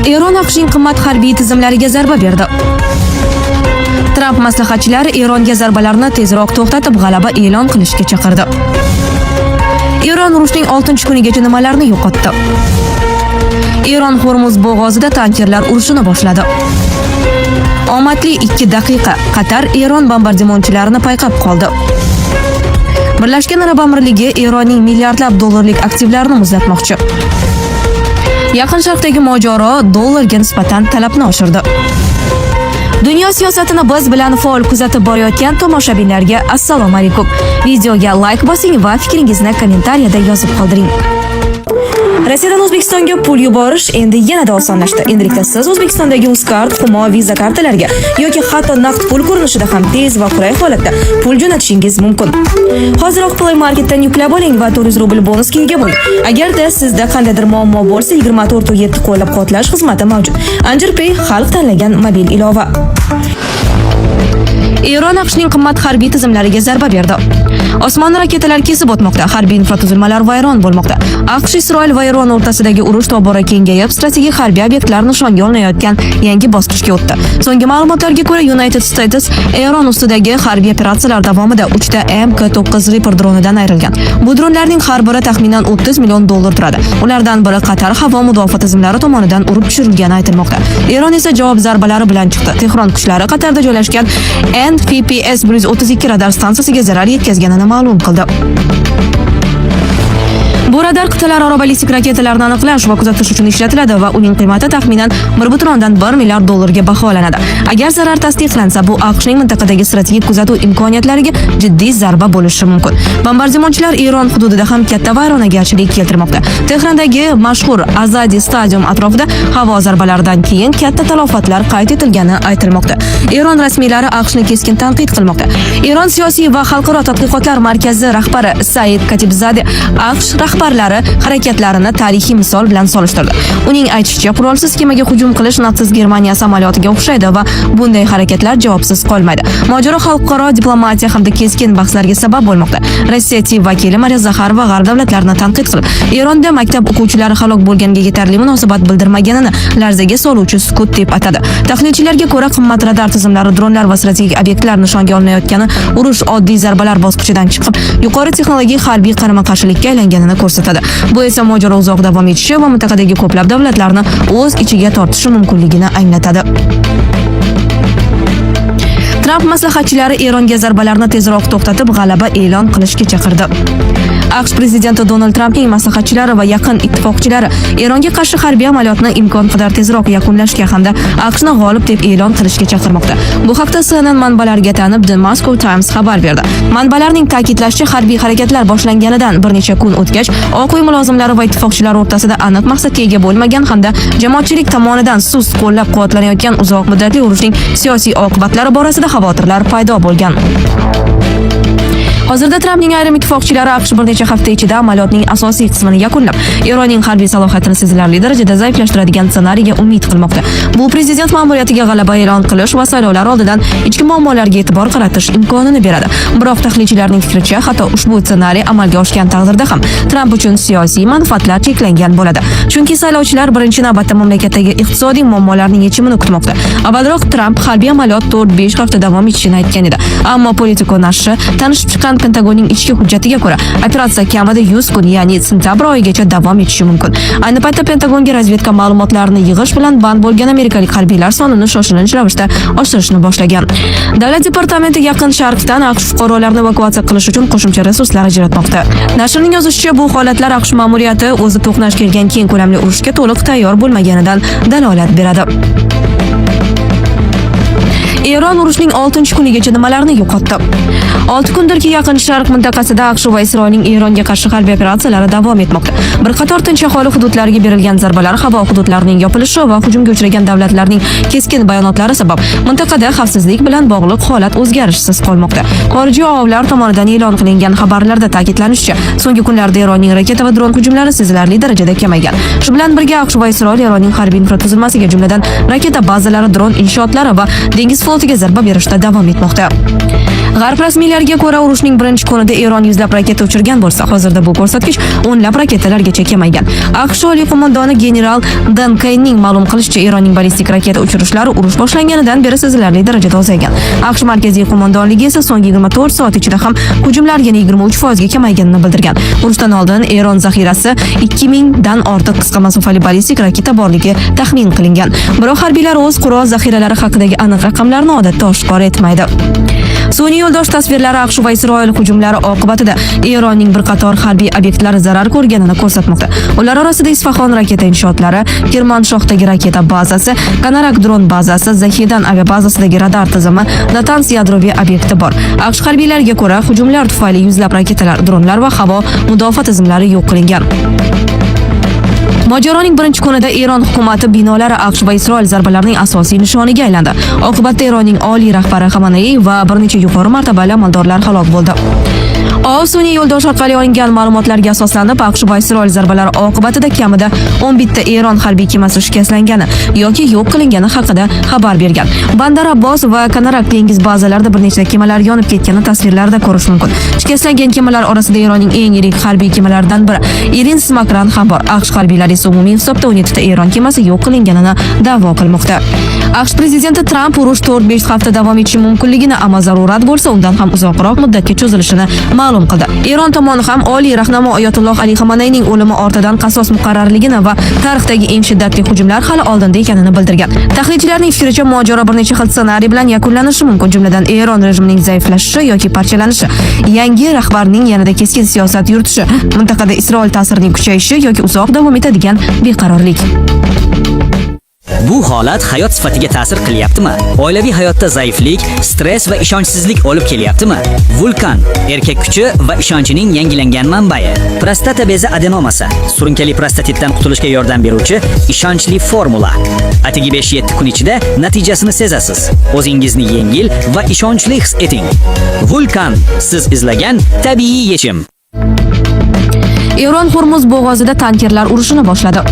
Eron AQShning qimmat harbiy tizimlariga zarba berdi. Tramp maslahatchilari Eronga zarbalarni tezroq to'xtatib, g'alaba e'lon qilishga chaqirdi. Eron urushning 6-kunigacha nimalarni yo'qotdi? Eron Hormuz bo'g'ozida tankerlar urushini boshladi. Omadli 2 daqiqa. Qatar Eron bombardimonchilarini payqab qoldi. Birlashgan Arab Amirligi Eronning milliardlab dollarlik aktivlarini muzlatmoqchi. Yaqin Sharqdagi mojaro dollarga nisbatan talabni oshirdi. Dunyo siyosatini biz bilan faol kuzatib borayotgan tomoshabinlarga assalomu alaykum. Videoga like bosing va fikringizni kommentariyada yozib qoldiring. Rossiyadan O'zbekistonga pul yuborish endi yanada osonlashdi. Endilikda siz O'zbekistondagi Uzcard, Humo, Visa kartalariga yoki hatto naqd pul ko'rinishida ham tez va qulay holatda pul jo'natishingiz mumkin. Hoziroq Play Marketdan yuklab oling va 400 rubl bonusga ega bo'ling. Agarda sizda qandaydir muammo bo'lsa, 24/7 qo'llab-quvvatlash xizmati mavjud. Anjir Pay xalq tanlagan mobil ilova. Eron AQShning qimmat harbiy tizimlariga zarba berdi. Osmonni raketalar kesib o'tmoqda, harbiy infratuzilmalar vayron bo'lmoqda. AQSh, Isroil va Eron o'rtasidagi urush tobora kengayib, strategik harbiy obyektlar nishonga olinayotgan yangi bosqichga o'tdi. So'nggi ma'lumotlarga ko'ra, United States Eron ustidagi harbiy operatsiyalar davomida 3 ta MK9 Reaper dronidan ayrilgan. Bu dronlarning har biri taxminan 30 million dollar turadi. Ulardan biri Qatar havo mudofaa tizimlari tomonidan urib tushirilgani aytilmoqda. Eron esa javob zarbalari bilan chiqdi. Tehron kuchlari Qatarda joylashgan NPPS 132 radar stansiyasiga zarar yetkazganini ma'lum qildi. Bu radar qit'alararo ballistik raketalarni aniqlash va kuzatish uchun ishlatiladi va uning qiymati taxminan 1,1 milliard dollarga baholanadi. Agar zarar tasdiqlansa, bu AQShning mintaqadagi strategik kuzatuv imkoniyatlariga jiddiy zarba bo'lishi mumkin. Bombardimonchilar Eron hududida ham katta vayronagarchilik keltirmoqda. Tehrondagi mashhur Azadi stadion atrofida havo zarbalaridan keyin katta talafotlar qayd etilgani aytilmoqda. Eron rasmiylari AQShni keskin tanqid qilmoqda. Eron siyosiy va xalqaro tadqiqotlar markazi rahbari Said Katibzadeh AQSh rahbarlari harakatlarini tarixiy misol bilan solishtirdi. Uning aytishicha, qurolsiz kemaga hujum qilish natsist Germaniya samolyotiga o'xshaydi va bunday harakatlar javobsiz qolmaydi. Mojaro xalqaro diplomatiya hamda keskin bahslarga sabab bo'lmoqda. Rossiya TV vakili Mariya Zakharova g'arb davlatlarini tanqid qilib, Eronda maktab o'quvchilari halok bo'lganiga yetarli munosabat bildirmaganini larzaga soluvchi sukut deb atadi. Tahlilchilarga ko'ra, qimmat radar tizimlari, dronlar va strategik obyektlar nishonga olinayotgani urush oddiy zarbalar bosqichidan chiqib, yuqori texnologik harbiy qarama-qarshilikka aylanganini ko'rsatadi. Bu esa mojaro uzoq davom etishi va mintaqadagi ko'plab davlatlarni o'z ichiga tortishi mumkinligini anglatadi. Tramp maslahatchilari Eronga zarbalarni tezroq to'xtatib, g'alaba e'lon qilishga chaqirdi. AQSh prezidenti Donald Trampning maslahatchilari va yaqin ittifoqchilari Eronga qarshi harbiy amaliyotni imkon qadar tezroq yakunlashga hamda AQShni g'olib deb e'lon qilishga chaqirmoqda. Bu haqda CNN manbalariga tanib The Moscow Times xabar berdi. Manbalarning ta'kidlashicha, harbiy harakatlar boshlanganidan bir necha kun o'tgach, Oq uy mulozimlari va ittifoqchilar o'rtasida aniq maqsadga ega bo'lmagan hamda jamoatchilik tomonidan sust qo'llab-quvvatlanayotgan uzoq muddatli urushning siyosiy oqibatlari borasida xavotirlar paydo bo'lgan. Hozirda Trampning ayrim ittifoqchilari AQSh bir necha hafta ichida amaliyotning asosiy qismini yakunlab, Eronning harbiy salohiyatini sezilarli darajada zaiflashtiradigan ssenariyga umid qilmoqda. Bu prezident ma'muriyatiga g'alaba e'lon qilish va saylovlar oldidan ichki muammolarga e'tibor qaratish imkonini beradi. Biroq tahlilchilarning fikricha, hatto ushbu ssenariy amalga oshgan taqdirda ham Tramp uchun siyosiy manfaatlar cheklangan bo'ladi. Chunki saylovchilar birinchi navbatda mamlakatdagi iqtisodiy muammolarning yechimini kutmoqda. Avvalroq Tramp harbiy amaliyot 4-5 hafta davom etishini aytgan edi. Ammo Politico nashri tanishib chiqqan Pentagonning ichki hujjatiga ko'ra, operatsiya kamida 100 kun, ya'ni sentabr oyigacha davom etishi mumkin. Ayni paytda Pentagonga razvedka ma'lumotlarini yig'ish bilan band bo'lgan amerikalik harbiylar sonini shoshilinch ravishda oshirishni boshlagan. Davlat departamenti Yaqin Sharqdan AQSh fuqarolarini evakuatsiya qilish uchun qo'shimcha resurslar ajratmoqda. Nashrning yozishicha, bu holatlar AQSh ma'muriyati o'zi to'qnash kelgan keng ko'lamli urushga to'liq tayyor bo'lmaganidan dalolat beradi. Eron urushning 6-kunigacha nimalarni yo'qotdi? 6 kundirki Yaqin Sharq mintaqasida AQSh va Isroilning Eronga qarshi harbiy operatsiyalari davom etmoqda. Bir qator tinch aholi hududlariga berilgan zarbalar, havo hududlarining yopilishi va hujumga uchragan davlatlarning keskin bayonotlari sabab mintaqada xavfsizlik bilan bog'liq holat o'zgarishsiz qolmoqda. Xorijiy ovlar tomonidan e'lon qilingan xabarlarda ta'kidlanishicha, so'nggi kunlarda Eronning raketa va dron hujumlari sezilarli darajada kamaygan. Shu bilan birga AQSh va Isroil Eronning harbiy infratuzilmasiga, jumladan raketa bazalari, dron inshootlari va dengiz flotiga zarba berishda davom etmoqda. G'arb rasmiylari Harbiylarga ko'ra, urushning birinchi kunida Eron yuzlab raketa uchirgan bo'lsa, hozirda bu ko'rsatkich o'nlab raketalargacha kamaygan. AQSh oliy qo'mondoni general Dan Kaynning ma'lum qilishicha, Eronning ballistik raketa uchirishlari urush boshlanganidan beri sezilarli darajada ozaygan. AQSh markaziy qo'mondonligi esa so'nggi 24 soat ichida ham hujumlar yana 23% ga kamayganini bildirgan. Urushdan oldin Eron zaxirasi 2000 dan ortiq qisqa masofali ballistik raketa borligi taxmin qilingan. Biroq harbiylar o'z qurol zaxiralari haqidagi aniq raqamlarni odatda oshkor etmaydi. Sun'iy yo'ldosh tasvirlari AQSh va Isroil hujumlari oqibatida Eronning bir qator harbiy obyektlari zarar ko'rganini ko'rsatmoqda. Ular orasida Isfahon raketa inshootlari, Kermanshohdagi raketa bazasi, Kanarak dron bazasi, Zahidan aviabazasidagi radar tizimi, Natanz yadroviy obyekti bor. AQSh harbiylariga ko'ra, hujumlar tufayli yuzlab raketalar, dronlar va havo mudofaa tizimlari yo'q qilingan. Mojaroning birinchi kunida Eron hukumati binolari AQSh va Isroil zarbalarining asosiy nishoniga aylandi. Oqibatda Eronning oliy rahbari Xamenei va bir necha yuqori martabali amaldorlar halok bo'ldi. Sun'iy yo'ldosh orqali olingan ma'lumotlarga asoslanib, AQSh va Isroil zarbalari oqibatida kamida 11 ta Eron harbiy kemasi shikastlangani yoki yo'q qilingani haqida xabar bergan. Bandar Abbos va Kanarak dengiz bazalarida bir nechta kemalar yonib ketgani tasvirlarda ko'rish mumkin. Shikastlangan kemalar orasida Eronning eng yirik harbiy kemalaridan biri Irin Smakran ham bor. AQSh harbiylari umumiy hisobda 17 ta Eron kemasi yo'q qilinganini da'vo qilmoqda. AQSh prezidenti Tramp urush 4-5 hafta davom etishi mumkinligini, ammo zarurat bo'lsa undan ham uzoqroq muddatga cho'zilishini ma'lum qildi. Eron tomoni ham oliy rahnamo Oyatulloh Ali Xameneyning o'limi ortidan qasos muqarrarligini va tarixdagi eng shiddatli hujumlar hali oldinda ekanini bildirgan. Tahlilchilarning fikricha, mojaro bir necha xil ssenariy bilan yakunlanishi mumkin, jumladan Eron rejimining zaiflashishi yoki parchalanishi, yangi rahbarning yanada keskin siyosat yuritishi, mintaqada Isroil ta'sirining kuchayishi yoki uzoq davom etadigan beqarorlik. Bu holat hayot sifatiga ta'sir qilyaptimi? Oilaviy hayotda zaiflik, stress va ishonchsizlik olib kelyaptimi? Vulkan erkak kuchi va ishonchining yangilangan manbai. Prostata bezi adenomasi, surunkali prostatitdan qutulishga yordam beruvchi ishonchli formula. Atigi 5-7 kun ichida natijasini sezasiz. O'zingizni yengil va ishonchli his eting. Vulkan siz izlagan tabiiy yechim. Eron Hormuz bo'g'ozida tankerlar urushini boshladi.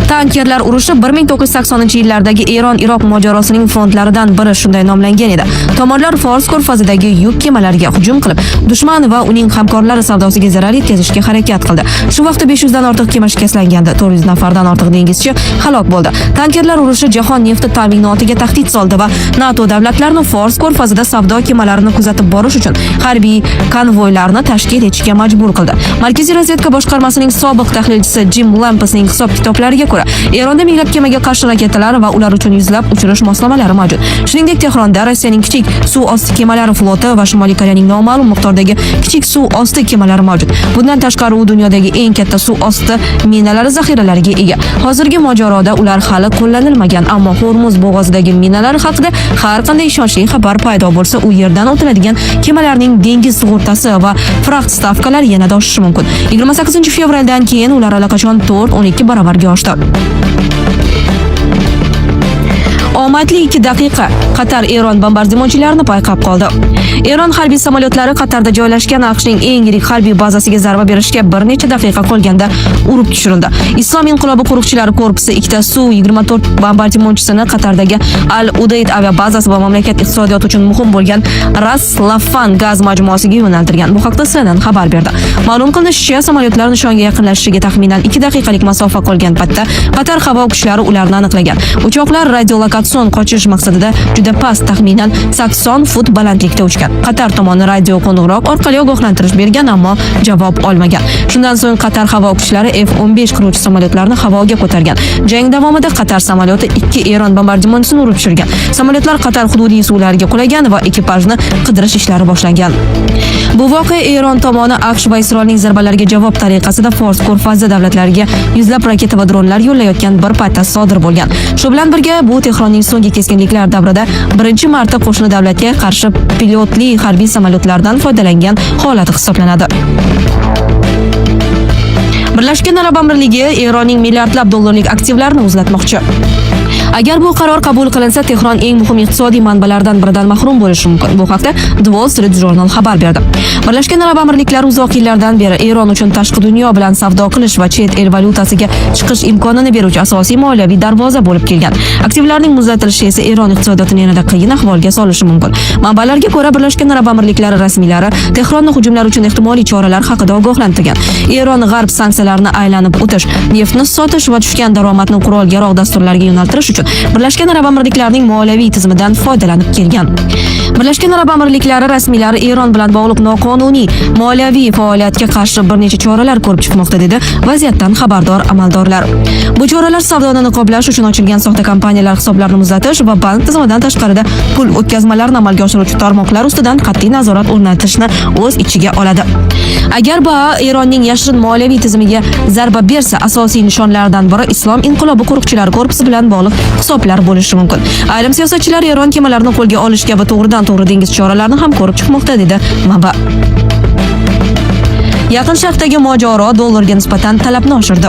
Tankerlar urushi 1980-yillardagi Eron-Iroq mojarosining frontlaridan biri shunday nomlangan edi. Tomonlar Fors ko'rfazidagi yuk kemalariga hujum qilib, dushman va uning hamkorlari savdosiga zarar yetkazishga harakat qildi. Shu vaqtda 500 dan ortiq kema shikastlangandi, 400 nafardan ortiq dengizchi halok bo'ldi. Tankerlar urushi jahon nefti ta'minotiga tahdid soldi va NATO davlatlarini Fors ko'rfazida savdo kemalarini kuzatib borish uchun harbiy konvoylarni tashkil etishga majbur qildi. Markaziy razvedka boshqarmasining sobiq tahlilchisi Jim Lampesning hisob-kitoblariga ko'ra, Eronda minglab kemaga qarshi raketalar va ular uchun yuzlab uchirish moslamalari mavjud. Shuningdek, Tehronda Rossiyaning kichik suv osti kemalari floti va Shimoliy Koreyaning noma'lum miqdordagi kichik suv osti kemalari mavjud. Bundan tashqari, u dunyodagi eng katta suv osti minalari zaxiralariga ega. Hozirgi mojaroda ular hali qo'llanilmagan, ammo Hormuz bo'g'ozidagi minalar haqida har qanday ishonchli xabar paydo bo'lsa, u yerdan o'tiladigan kemalarning dengiz sug'urtasi va frakt stavkalari yanada oshishi mumkin. 28-fevraldan keyin ular allaqachon 4-12 baravarga oshdi. Omadli 2 daqiqa. Qatar Eron bombardimonchilarini payqab qoldi. Eron harbiy samolyotlari Qatarda joylashgan AQShning eng yirik harbiy bazasiga zarba berishga bir necha daqiqa qolganda urib tushirildi. Islom inqilobi qo'riqchilari korpusi 2 ta Su-24 bombardimonchisini Qatardagi Al-Udayd aviabazasi va mamlakat iqtisodiyoti uchun muhim bo'lgan Ras Laffan gaz majmuasiga yo'naltirgan. Bu haqda CNN xabar berdi. Ma'lum qilinishicha, samolyotlar nishonga yaqinlashishiga taxminan 2 daqiqalik masofa qolgan paytda Qatar havo kuchlari ularni aniqlagan. Uchoqlar radiolokatsion qochish maqsadida juda past, taxminan 80 fut balandlikda uchgan. Qatar tomoni radio qo'ng'iroq orqali ogohlantirish bergan, ammo javob olmagan. Shundan so'ng Qatar havo kuchlari F-15 qiruvchi samolyotlarni havoga ko'targan. Jang davomida Qatar samolyoti 2 Eron bombardimonchisini urib tushirgan. Samolyotlar Qatar hududiy suvlariga qulagan va ekipajni qidirish ishlari boshlangan. Bu voqea Eron tomoni AQSh va Isroilning zarbalariga javob tariqasida Fors ko'rfazi davlatlariga yuzlab raketa va dronlar yo'llayotgan bir paytda sodir bo'lgan. Shu bilan birga, bu Tehronning so'nggi keskinliklar davrida birinchi marta qo'shni davlatga qarshi pilotli harbiy samolyotlardan foydalangan holati hisoblanadi. Birlashgan Arab Amirligi Eronning milliardlab dollarlik aktivlarini o'zlatmoqchi. Agar bu qaror qabul qilinsa, Tehron eng muhim iqtisodiy manbalardan biridan mahrum bo'lishi mumkin. Bu haqda The Wall Street Journal xabar berdi. Birlashgan Arab Amirliklari uzoq yillardan beri Eron uchun tashqi dunyo bilan savdo qilish va chet el valyutasiga chiqish imkonini beruvchi asosiy moliyaviy darvoza bo'lib kelgan. Aktivlarning muzlatilishi esa Eron iqtisodiyotini yanada qiyin ahvolga solishi mumkin. Manbalarga ko'ra, Birlashgan Arab Amirliklari rasmiylari Tehronni hujumlar uchun ehtimoliy choralar haqida ogohlantirgan. Eron g'arb sanksiyalarni aylanib o'tish, neftni sotish va tushgan daromadni qurol-yarog' dasturlariga yo'naltirish uchun Birlashgan Arab Amirliklarining moliyaviy tizimidan foydalanib kelgan. Birlashgan Arab Amirliklari rasmiylari Eron bilan bog'liq noqonuniy moliyaviy faoliyatga qarshi bir necha choralar ko'rib chiqmoqda, dedi vaziyatdan xabardor amaldorlar. Bu choralar savdoni niqoblash uchun ochilgan soxta kompaniyalar hisoblarini muzlatish va bank tizimidan tashqarida pul o'tkazmalarini amalga oshiruvchi tarmoqlar ustidan qat'iy nazorat o'rnatishni o'z ichiga oladi. Agar bu Eronning yashirin moliyaviy tizimiga zarba bersa, asosiy nishonlardan biri Islom inqilobi qo'riqchilari korpusi bilan bog'liq hisoblar bo'lishi mumkin. Ayrim siyosatchilar Eron kemalarini qo'lga olish kabi to'g'ridan-to'g'ri dengiz choralarini ham ko'rib chiqmoqda, dedi manba. Yaqin Sharqdagi mojaro dollarga nisbatan talabni oshirdi.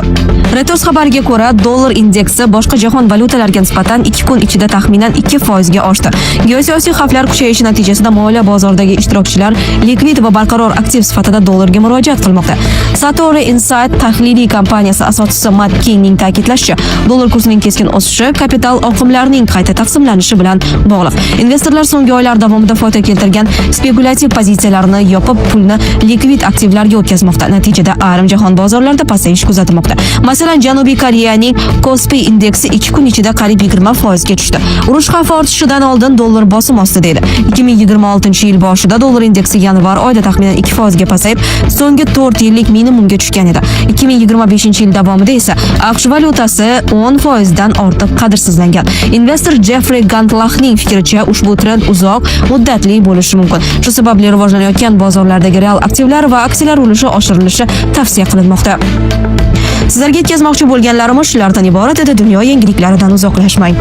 Reuters xabariga ko'ra, dollar indeksi boshqa jahon valyutalariga nisbatan 2 kun ichida taxminan 2% ga oshdi. Geosiyosiy xavflar kuchayishi natijasida moliya bozoridagi ishtirokchilar likvid va barqaror aktiv sifatida dollarga murojaat qilmoqda. Satori Insight tahliliy kompaniyasi asoschisi Matt Kingning ta'kidlashicha, dollar kursining keskin o'sishi kapital oqimlarining qayta taqsimlanishi bilan bog'liq. Investorlar so'nggi oylar davomida foyda keltirgan spekulyativ pozitsiyalarini yopib, pulni likvid aktivlarga o'tkazmoqda. Natijada ayrim jahon bozorlarida pasayish kuzatilmoqda. Masalan, Janubiy Koreyaning Kospi indeksi 2 kun ichida qariyb 20% ga tushdi. Urush xavfi ortishidan oldin dollar bosim ostida edi. 2026-yil boshida dollar indeksi yanvar oyida taxminan 2% ga pasayib, so'nggi 4 yillik minimumga tushgan edi. 2025-yil davomida esa AQSh valyutasi 10% dan ortiq qadrsizlangan. Investor Jeffrey Gantlachning fikricha, ushbu trend uzoq muddatli bo'lishi mumkin. Shu sababli rivojlanayotgan bozorlardagi real aktivlar va aksiyalar ulushi oshirilishi tavsiya qilinmoqda. Sizlarga yetkazmoqchi bo'lganlarimiz shulardan iborat edi. Dunyo yangiliklaridan uzoqlashmang.